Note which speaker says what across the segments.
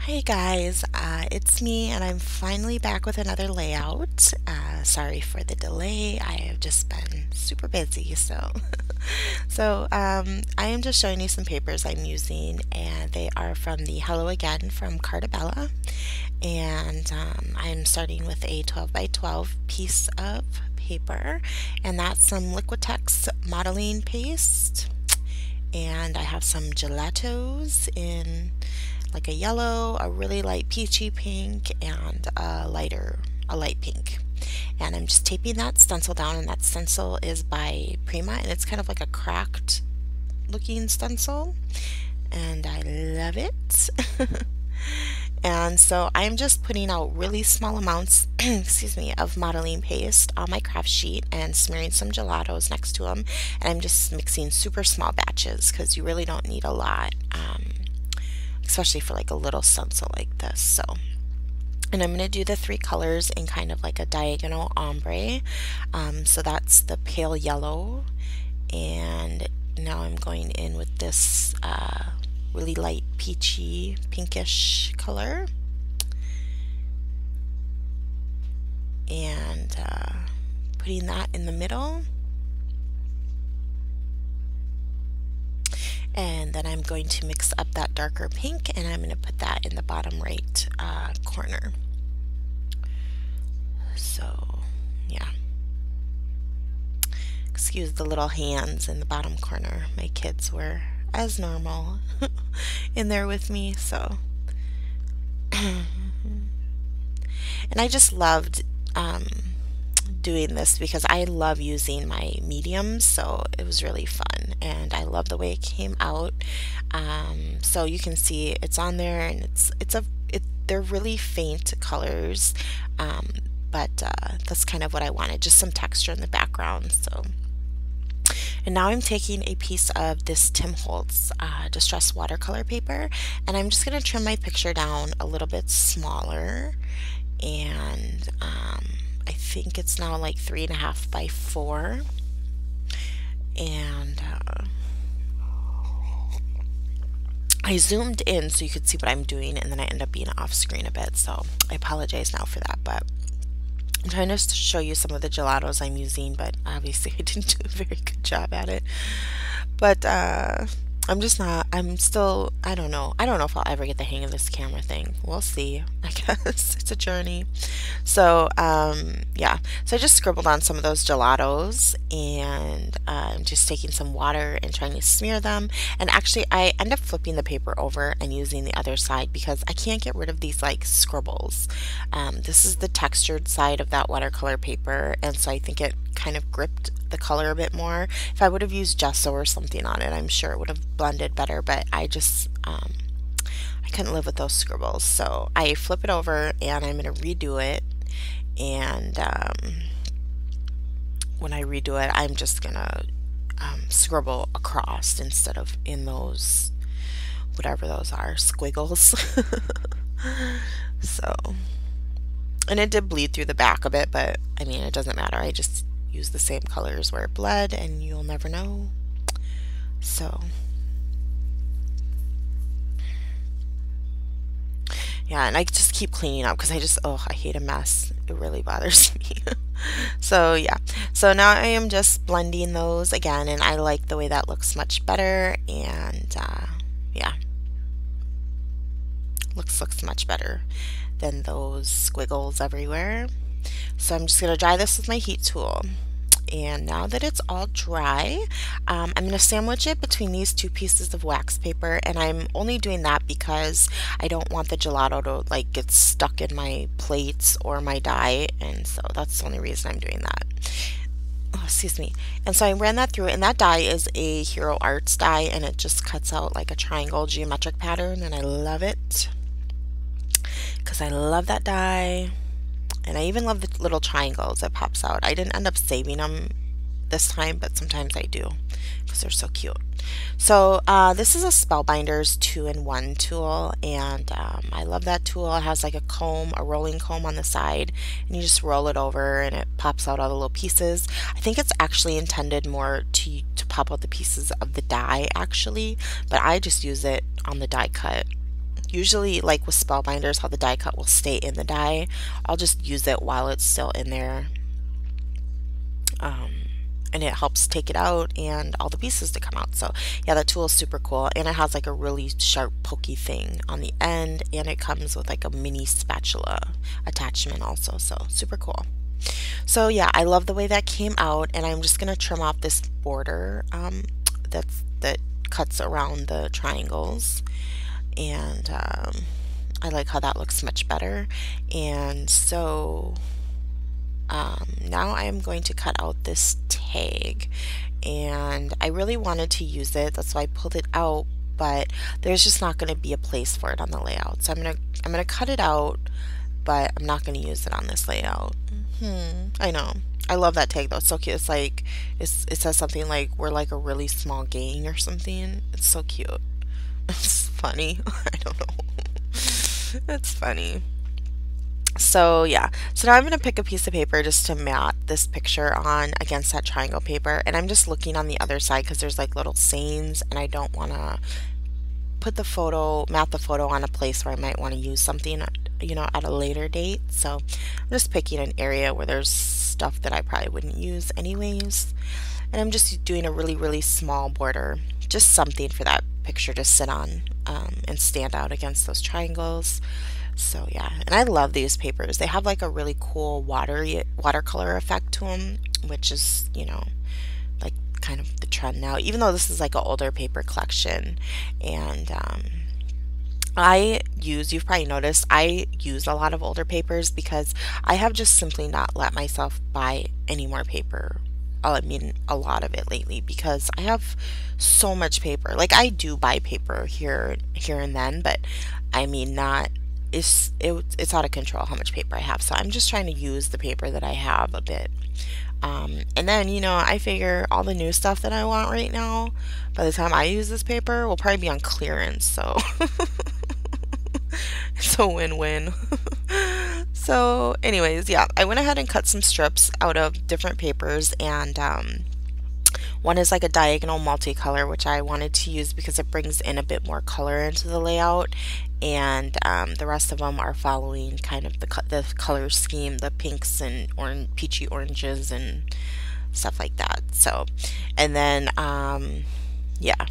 Speaker 1: Hey guys, it's me, and I'm finally back with another layout. Sorry for the delay. I have just been super busy, I am just showing you some papers I'm using, and they are from the Hello Again from Cartabella. And I'm starting with a 12 by 12 piece of paper, and that's some Liquitex modeling paste. And I have some gelatos in like a yellow, a really light peachy pink, and a light pink. And I'm just taping that stencil down, and that stencil is by Prima, and it's kind of like a cracked looking stencil, and I love it. And so I'm just putting out really small amounts, excuse me, of modeling paste on my craft sheet and smearing some gelatos next to them. And I'm just mixing super small batches because you really don't need a lot, especially for like a little stencil like this. And I'm going to do the three colors in kind of like a diagonal ombre. So that's the pale yellow, and now I'm going in with this really light peachy pinkish color, and putting that in the middle. And then I'm going to mix up that darker pink, and I'm going to put that in the bottom right corner. So yeah, excuse the little hands in the bottom corner. My kids were as normal in there with me, and I just loved doing this because I love using my mediums, so it was really fun, and I love the way it came out. So you can see it's on there, and they're really faint colors, but that's kind of what I wanted, just some texture in the background. And now I'm taking a piece of this Tim Holtz Distress watercolor paper, and I'm just going to trim my picture down a little bit smaller, and I think it's now like 3.5 by 4, and I zoomed in so you could see what I'm doing, and then I end up being off screen a bit, so I apologize now for that. But I'm trying to show you some of the gelatos I'm using, but obviously I didn't do a very good job at it. But I don't know. I don't know if I'll ever get the hang of this camera thing. We'll see. I guess it's a journey. Yeah. So I just scribbled on some of those gelatos, and I'm just taking some water and trying to smear them. And actually, I end up flipping the paper over and using the other side because I can't get rid of these like scribbles. This is the textured side of that watercolor paper, and so I think it kind of gripped the color a bit more. If I would have used gesso or something on it, I'm sure it would have blended better, but I couldn't live with those scribbles. So I flip it over, and I'm going to redo it, and when I redo it, I'm just going to scribble across instead of in those, whatever those are, squiggles. So, and it did bleed through the back of it, but I mean, it doesn't matter. I just use the same colors where it bled, and you'll never know. So yeah, and I just keep cleaning up because I hate a mess. It really bothers me. So yeah, so now I am just blending those again, and I like the way that looks much better, and yeah, looks much better than those squiggles everywhere. So I'm just going to dry this with my heat tool. And now that it's all dry, I'm going to sandwich it between these two pieces of wax paper, and I'm only doing that because I don't want the gelato to like get stuck in my plates or my die, and so that's the only reason I'm doing that. Oh, excuse me. And so I ran that through, and that die is a Hero Arts die, and it just cuts out like a triangle geometric pattern, and I love it because I love that die. And I even love the little triangles that pops out. I didn't end up saving them this time, but sometimes I do because they're so cute. So this is a Spellbinders 2-in-1 tool, and I love that tool. It has like a comb, a rolling comb on the side, and you just roll it over and it pops out all the little pieces. I think it's actually intended more to pop out the pieces of the die actually, but I just use it on the die cut Usually, like with Spellbinders, how the die cut will stay in the die, I'll just use it while it's still in there. And it helps take it out and all the pieces to come out. So yeah, that tool is super cool, and it has like a really sharp pokey thing on the end, and it comes with like a mini spatula attachment also, so super cool. So yeah, I love the way that came out, and I'm just gonna trim off this border that cuts around the triangles, and I like how that looks much better. And so now I am going to cut out this tag, and I really wanted to use it, that's why I pulled it out, but there's just not going to be a place for it on the layout. So I'm gonna cut it out, but I'm not going to use it on this layout. I know. I love that tag though. It's so cute. It's like it says something like we're like a really small gang or something. It's so cute. It's funny. I don't know. It's funny. So yeah, so now I'm going to pick a piece of paper just to mat this picture on against that triangle paper, and I'm just looking on the other side because there's like little sayings, and I don't want to put the photo, mat the photo on a place where I might want to use something, you know, at a later date. So I'm just picking an area where there's stuff that I probably wouldn't use anyways, and I'm just doing a really small border, just something for that picture to sit on and stand out against those triangles. So yeah, and I love these papers. They have like a really cool watercolor effect to them, which is, you know, like kind of the trend now, even though this is like an older paper collection. And you've probably noticed, I use a lot of older papers because I have just simply not let myself buy any more paper. I mean, a lot of it lately, because I have so much paper. Like, I do buy paper here and then, but I mean, it's out of control how much paper I have. So I'm just trying to use the paper that I have a bit. And then, you know, I figure all the new stuff that I want right now, by the time I use this paper, will probably be on clearance. So it's a win-win. So anyways, yeah, I went ahead and cut some strips out of different papers, and one is like a diagonal multicolor, which I wanted to use because it brings in a bit more color into the layout, and the rest of them are following kind of the color scheme, the pinks and peachy oranges and stuff like that. So, and then yeah.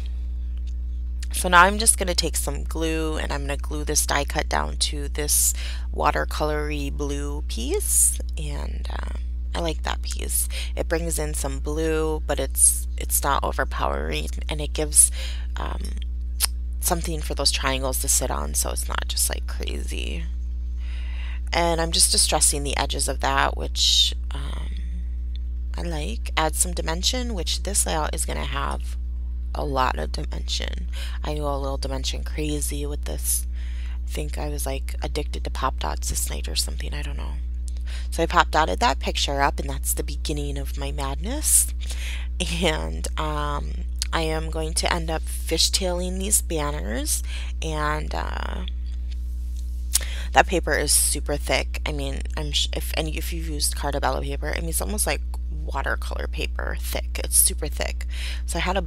Speaker 1: So now I'm just going to take some glue, and I'm going to glue this die cut down to this watercolory blue piece, and I like that piece. It brings in some blue, but it's not overpowering, and it gives something for those triangles to sit on, so it's not just like crazy. And I'm just distressing the edges of that, which I like. Add some dimension, which this layout is going to have a lot of dimension. I go a little dimension crazy with this. I think I was like addicted to pop dots this night or something, I don't know. So I pop dotted that picture up, and that's the beginning of my madness. And I am going to end up fishtailing these banners, and that paper is super thick. I mean, if you've used Carta Bella paper, I mean, it's almost like watercolor paper thick. It's super thick. So I had a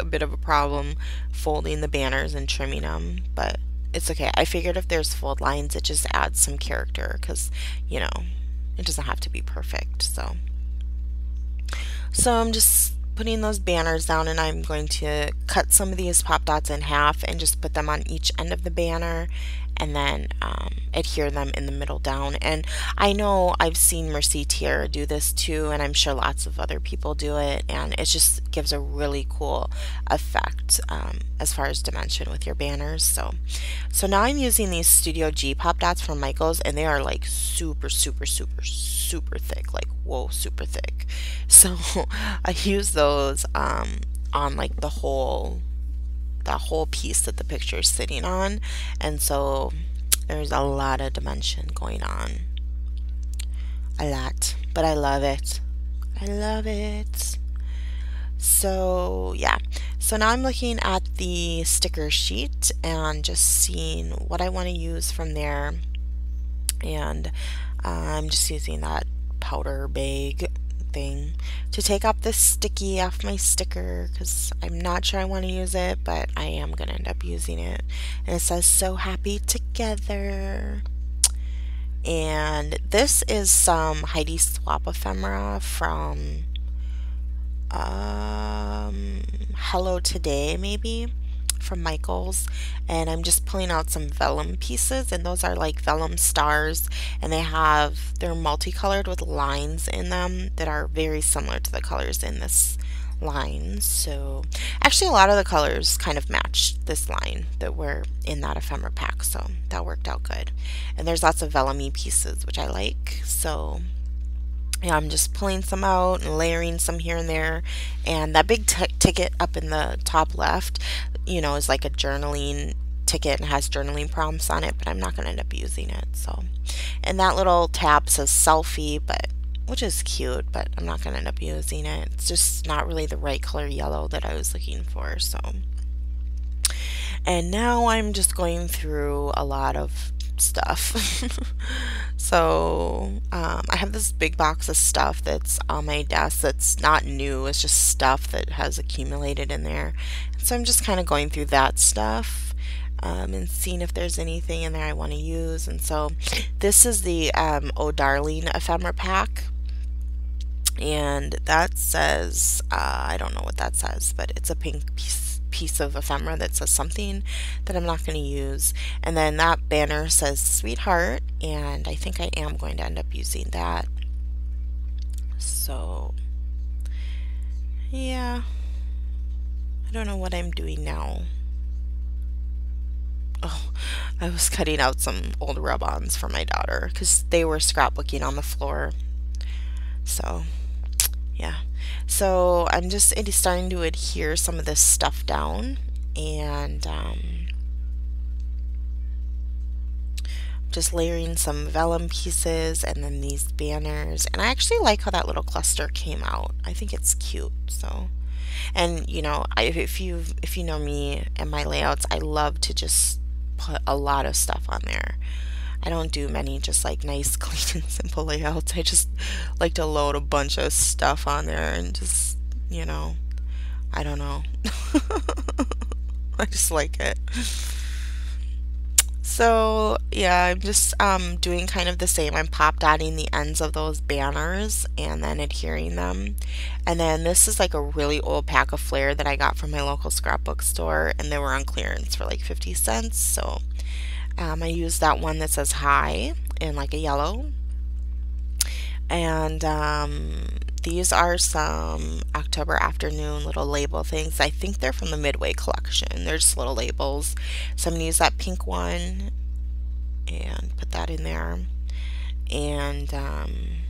Speaker 1: bit of a problem folding the banners and trimming them, but it's okay. I figured if there's fold lines, it just adds some character, because, you know, it doesn't have to be perfect. So I'm just putting those banners down, and I'm going to cut some of these pop dots in half and just put them on each end of the banner, and then adhere them in the middle down. And I know I've seen Mercy Tier do this too, and I'm sure lots of other people do it, and it just gives a really cool effect as far as dimension with your banners. So now I'm using these Studio G pop dots from Michaels, and they are like super thick, like whoa, super thick. So I use those on like that whole piece that the picture is sitting on, and so there's a lot of dimension going on. A lot, but I love it. I love it. So yeah, so now I'm looking at the sticker sheet and just seeing what I want to use from there, and I'm just using that powder bag thing to take off this sticky off my sticker because I'm not sure I want to use it, but I am going to end up using it. And it says "So Happy Together." And this is some Heidi Swapp ephemera from Hello Today, maybe, from Michaels. And I'm just pulling out some vellum pieces, and those are like vellum stars, and they're multicolored with lines in them that are very similar to the colors in this line. So actually a lot of the colors kind of matched this line that were in that ephemera pack, so that worked out good. And there's lots of vellumy pieces which I like, so yeah, I'm just pulling some out and layering some here and there. And that big ticket up in the top left, is like a journaling ticket and has journaling prompts on it, but I'm not going to end up using it. So, and that little tab says selfie, which is cute, but I'm not going to end up using it. It's just not really the right color yellow that I was looking for. So, and now I'm just going through a lot of stuff. So I have this big box of stuff that's on my desk that's not new, it's just stuff that has accumulated in there. And so I'm just kind of going through that stuff and seeing if there's anything in there I want to use. And so this is the Oh Darling ephemera pack, and that says I don't know what that says, but it's a pink piece of ephemera that says something that I'm not going to use. And then that banner says Sweetheart, and I think I am going to end up using that. So yeah, I don't know what I'm doing now. Oh, I was cutting out some old rub-ons for my daughter because they were scrapbooking on the floor. So yeah, so I'm just starting to adhere some of this stuff down, and just layering some vellum pieces and then these banners. And I actually like how that little cluster came out. I think it's cute. So, and if you know me and my layouts, I love to just put a lot of stuff on there. I don't do many just like nice, clean, and simple layouts. I just like to load a bunch of stuff on there and just, I don't know. I just like it. So yeah, I'm just doing kind of the same. I'm pop dotting the ends of those banners and then adhering them. And then this is like a really old pack of Flair that I got from my local scrapbook store, and they were on clearance for like 50 cents. So I used that one that says hi in like a yellow. And these are some October Afternoon little label things. I think they're from the Midway collection. They're just little labels. So I'm going to use that pink one and put that in there. And I'm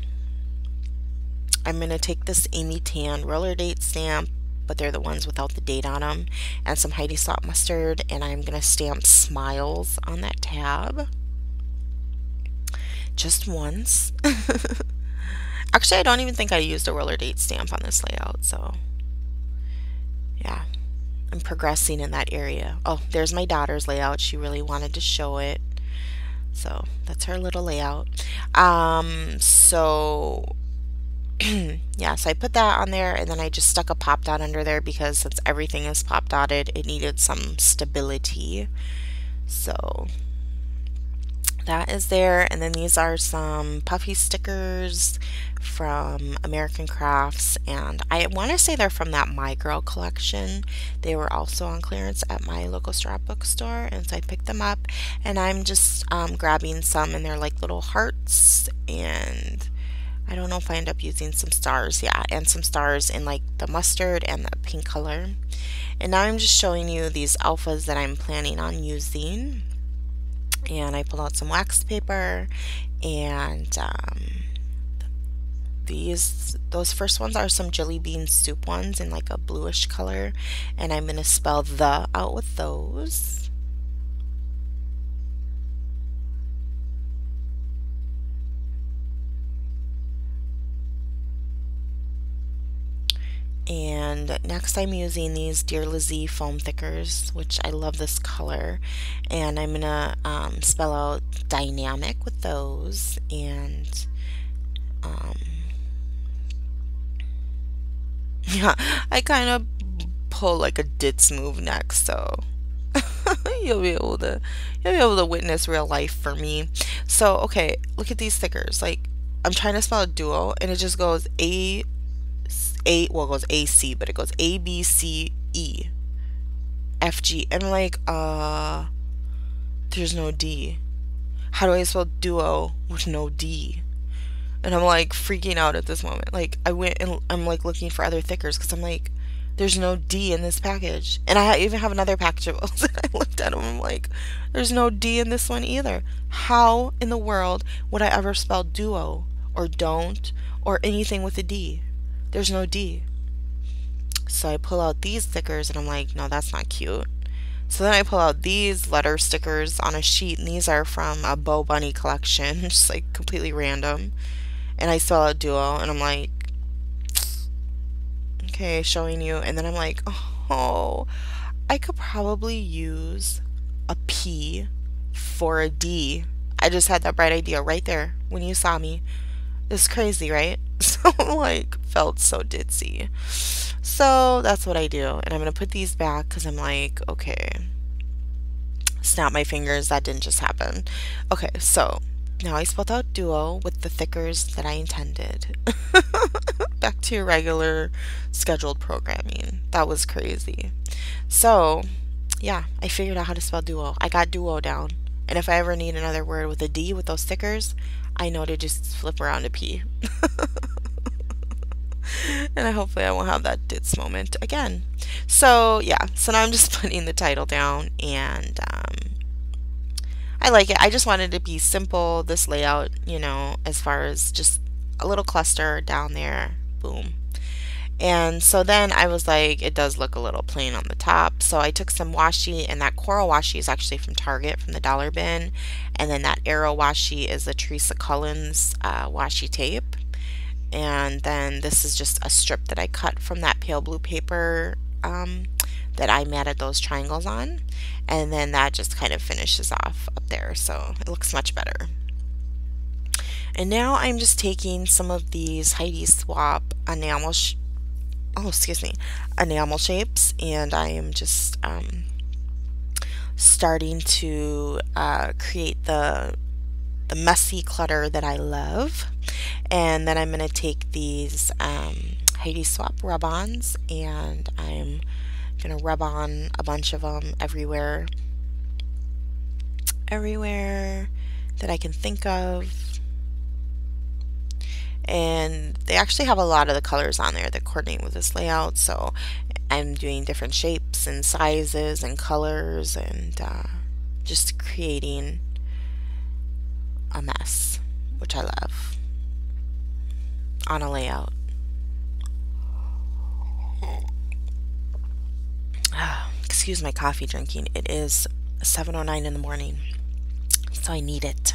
Speaker 1: going to take this Amy Tan roller date stamp, but they're the ones without the date on them, and some Heidi Swapp mustard, and I'm going to stamp smiles on that tab just once. Actually, I don't even think I used a roller date stamp on this layout, so yeah, I'm progressing in that area. Oh, there's my daughter's layout. She really wanted to show it, so that's her little layout. So yeah, so I put that on there, and then I just stuck a pop dot under there because since everything is pop dotted, it needed some stability. So that is there. And then these are some puffy stickers from American Crafts, and I want to say they're from that My Girl collection. They were also on clearance at my local scrapbook store, and so I picked them up, and I'm just grabbing some, and they're like little hearts, and I don't know if I end up using some stars, yeah, and some stars in like the mustard and the pink color. And now I'm just showing you these alphas that I'm planning on using. And I pulled out some wax paper, and those first ones are some jelly bean soup ones in like a bluish color, and I'm going to spell the out with those. And next I'm using these Dear Lizzie foam thickers, which I love this color, and I'm gonna spell out dynamic with those, and Yeah, I kind of pull like a ditz move next, so you'll be able to you'll be able to witness real life for me. So, okay, look at these stickers. Like I'm trying to spell duo and it just goes it goes AC, but it goes A B C E F G. And I'm like, there's no D. How do I spell duo with no D? And I'm like freaking out at this moment. Like I went and I'm like looking for other thickers because I'm like, there's no D in this package. And I even have another package of those and I looked at them and I'm like, there's no D in this one either. How in the world would I ever spell duo or don't or anything with a D? There's no D. So I pull out these stickers and I'm like, no, that's not cute. So then I pull out these letter stickers on a sheet, and these are from a Bo Bunny collection, just like completely random. And I spell out duo, and I'm like, okay, showing you. And then I'm like, oh, I could probably use a P for a D. I just had that bright idea right there when you saw me. It's crazy, right? So like felt so ditzy. So that's what I do. And I'm gonna put these back because I'm like, okay, snap my fingers, that didn't just happen. Okay, so now I spelled out duo with the thickers that I intended. Back to your regular scheduled programming. That was crazy. So, yeah, I figured out how to spell duo. I got duo down. And if I ever need another word with a D with those stickers, I know to just flip around to P. And hopefully I won't have that ditz moment again. So, yeah, so now I'm just putting the title down and I like it. I just wanted to be simple, this layout, as far as just a little cluster down there. Boom. And so then I was like, it does look a little plain on the top. So I took some washi, and that coral washi is actually from Target, from the dollar bin. And then that arrow washi is the Teresa Cullens washi tape. And then this is just a strip that I cut from that pale blue paper that I matted those triangles on. And then that just kind of finishes off up there. So it looks much better. And now I'm just taking some of these Heidi Swapp enamel enamel shapes, and I am just starting to create the messy clutter that I love. And then I'm going to take these Heidi Swapp rub-ons, and I'm going to rub on a bunch of them everywhere that I can think of. And they actually have a lot of the colors on there that coordinate with this layout, so I'm doing different shapes and sizes and colors, and just creating a mess, which I love, on a layout. Excuse my coffee drinking. It is 7:09 in the morning, so I need it.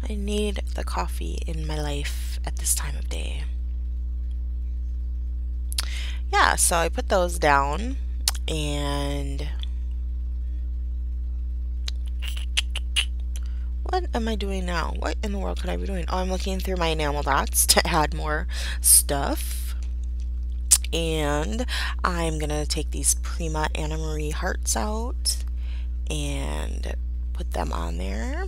Speaker 1: I need the coffee in my life at this time of day. Yeah, so I put those down, and what am I doing now? What in the world could I be doing? Oh, I'm looking through my enamel dots to add more stuff. And I'm gonna take these Prima Anna Marie hearts out and put them on there.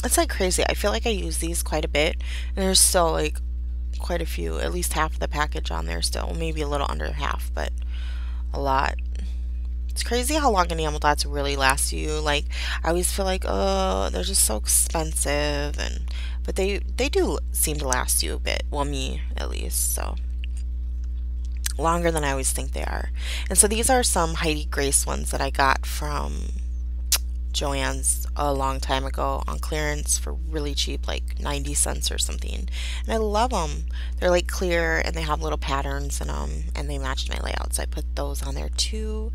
Speaker 1: It's like crazy. I feel like I use these quite a bit, and there's still like quite a few, at least half of the package on there still, maybe a little under half, but a lot. It's crazy how long enamel dots really last you. Like I always feel like, oh, they're just so expensive, but they do seem to last you a bit. Well, me at least, so longer than I always think they are. And so these are some Heidi Grace ones that I got from Joann's a long time ago on clearance for really cheap, like 90 cents or something. And I love them. They're like clear and they have little patterns in them, and they matched my layout. So I put those on there too.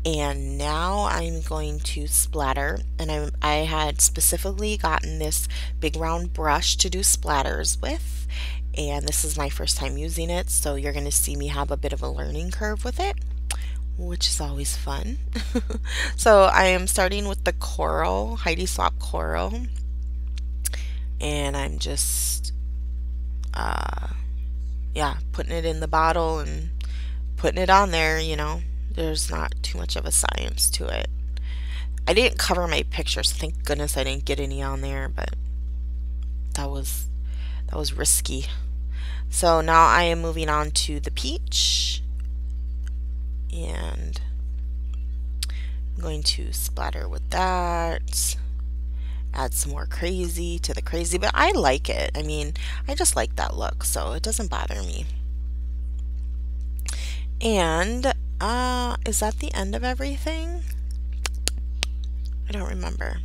Speaker 1: And now I'm going to splatter, and I had specifically gotten this big round brush to do splatters with, and this is my first time using it, so you're going to see me have a bit of a learning curve with it, which is always fun. So I am starting with the coral, Heidi Swapp coral, and I'm just yeah, putting it in the bottle and putting it on there, you know. There's not too much of a science to it. I didn't cover my pictures. Thank goodness I didn't get any on there, but that was that was risky. So now I am moving on to the peach, and I'm going to splatter with that. Add some more crazy to the crazy, but I like it. I mean, I just like that look, so it doesn't bother me. And is that the end of everything? I don't remember.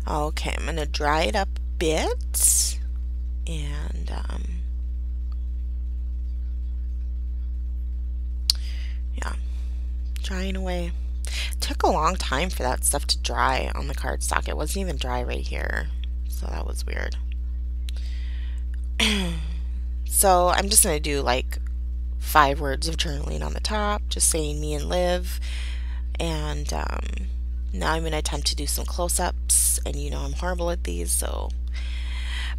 Speaker 1: Okay, I'm gonna dry it up a bit, and yeah, drying away. Took a long time for that stuff to dry on the cardstock. It wasn't even dry right here, so that was weird. So I'm just gonna do like 5 words of journaling on the top, just saying me and Liv, and now I'm gonna attempt to do some close-ups, and you know I'm horrible at these, so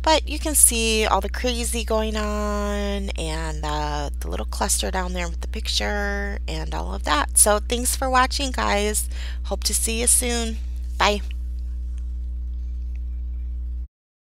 Speaker 1: but you can see all the crazy going on and the little cluster down there with the picture and all of that. So thanks for watching, guys. Hope to see you soon. Bye.